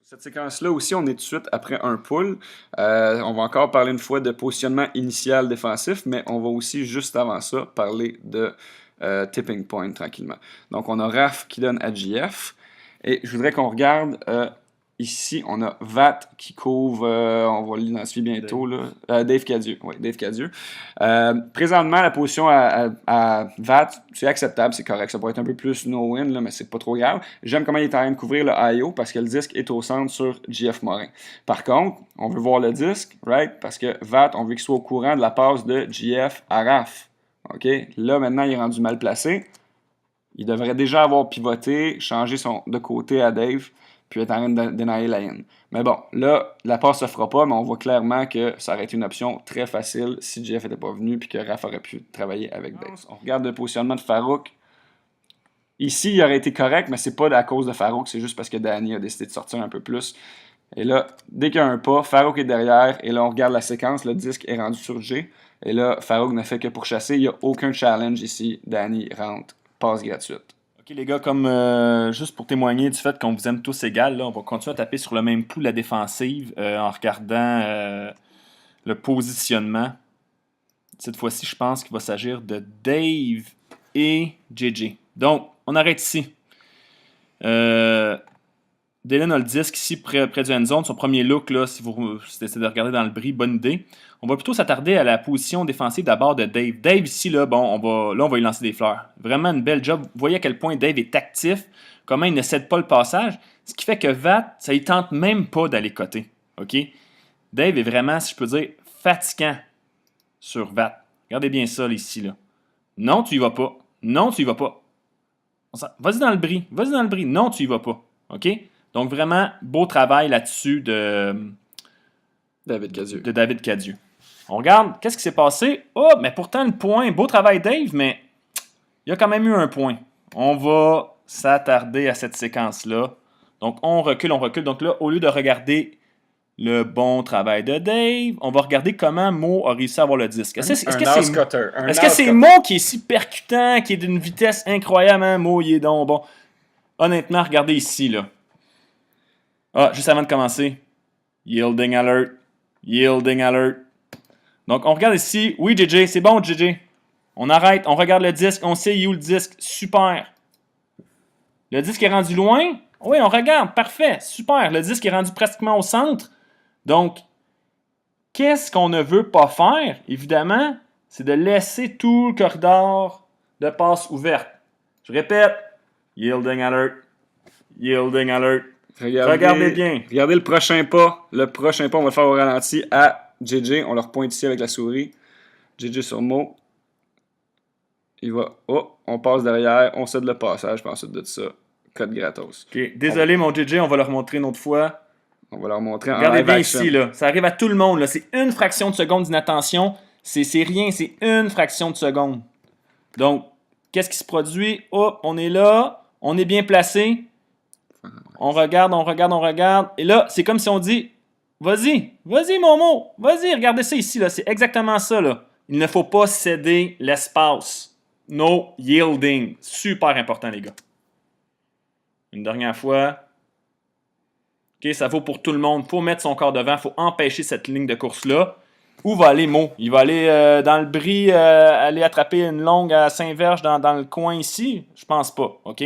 Cette séquence-là aussi, on est tout de suite après un pull. On va encore parler une fois de positionnement initial défensif, mais on va aussi, juste avant ça, parler de tipping point tranquillement. Donc, on a Raph qui donne à JF. Et je voudrais qu'on regarde ici, on a VAT qui couvre, on va l'identifier bientôt, là. Dave Cadieux. Oui, Dave Cadieux. Présentement, la position à VAT, c'est acceptable, c'est correct. Ça pourrait être un peu plus no-win, là, mais c'est pas trop grave. J'aime comment il est en train de couvrir le IO parce que le disque est au centre sur JF Morin. Par contre, on veut voir le disque, right? Parce que VAT, on veut qu'il soit au courant de la passe de JF à Raph. OK? Là, maintenant, il est rendu mal placé. Il devrait déjà avoir pivoté, changé de côté à Dave, puis être en train de dénailler la haine. Mais bon, là, la passe se fera pas, mais on voit clairement que ça aurait été une option très facile si Jeff n'était pas venu, puis que Raph aurait pu travailler avec Dave. On regarde le positionnement de Farouk. Ici, il aurait été correct, mais c'est pas à cause de Farouk, c'est juste parce que Danny a décidé de sortir un peu plus. Et là, dès qu'il y a un pas, Farouk est derrière, et là, on regarde la séquence, le disque est rendu sur G, et là, Farouk ne fait que pourchasser, il n'y a aucun challenge ici. Danny rentre, passe gratuite. OK, les gars, comme juste pour témoigner du fait qu'on vous aime tous égal, là, on va continuer à taper sur le même clou la défensive en regardant le positionnement. Cette fois-ci, je pense qu'il va s'agir de Dave et JJ. Donc, on arrête ici. Dylan a le disque ici près du end zone. Son premier look, là, si vous essayez de regarder dans le bris, bonne idée. On va plutôt s'attarder à la position défensive d'abord de Dave. Dave ici, là, bon, on va lui lancer des fleurs. Vraiment une belle job. Vous voyez à quel point Dave est actif, comment il ne cède pas le passage. Ce qui fait que VAT, ça ne tente même pas d'aller côté. OK? Dave est vraiment, si je peux dire, fatigant sur VAT. Regardez bien ça, là, ici. Là. Non, tu y vas pas. Non, tu y vas pas. Vas-y dans le bris. Vas-y dans le bris. Non, tu y vas pas. OK? Donc, vraiment, beau travail là-dessus de David Cadieux. On regarde, qu'est-ce qui s'est passé? Oh, mais pourtant, le point, beau travail Dave, mais il y a quand même eu un point. On va s'attarder à cette séquence-là. Donc, on recule. Donc là, au lieu de regarder le bon travail de Dave, on va regarder comment Mo a réussi à avoir le disque. Est-ce que c'est Mo qui est si percutant, qui est d'une vitesse incroyable? Hein? Mo, il est donc bon. Honnêtement, regardez ici, là. Ah, juste avant de commencer. Yielding alert. Yielding alert. Donc, on regarde ici. Oui, JJ, c'est bon, JJ. On arrête, on regarde le disque. On sait où le disque. Super. Le disque est rendu loin. Oui, on regarde. Parfait. Super. Le disque est rendu pratiquement au centre. Donc, qu'est-ce qu'on ne veut pas faire? Évidemment, c'est de laisser tout le corridor de passe ouverte. Je répète. Yielding alert. Yielding alert. Regardez bien. Regardez le prochain pas. Le prochain pas, on va le faire au ralenti à JJ. On leur pointe ici avec la souris. JJ sur Mo. Il va. Oh, on passe derrière. On cède le passage. Puis ensuite de ça, code gratos. Okay. Désolé, mon JJ, on va leur montrer une autre fois. On va leur montrer en Regardez live bien action. ici, là. Ça arrive à tout le monde. Là. C'est une fraction de seconde d'inattention. C'est rien, c'est une fraction de seconde. Donc, qu'est-ce qui se produit? Hop, on est là. On est bien placé. On regarde. Et là, c'est comme si on dit, vas-y, Momo, vas-y, regardez ça ici, là. C'est exactement ça, là. Il ne faut pas céder l'espace. No yielding. Super important, les gars. Une dernière fois. OK, ça vaut pour tout le monde. Il faut mettre son corps devant. Il faut empêcher cette ligne de course-là. Où va aller Mo? Il va aller dans le bris, aller attraper une longue à Saint-Verge dans le coin ici? Je pense pas. OK?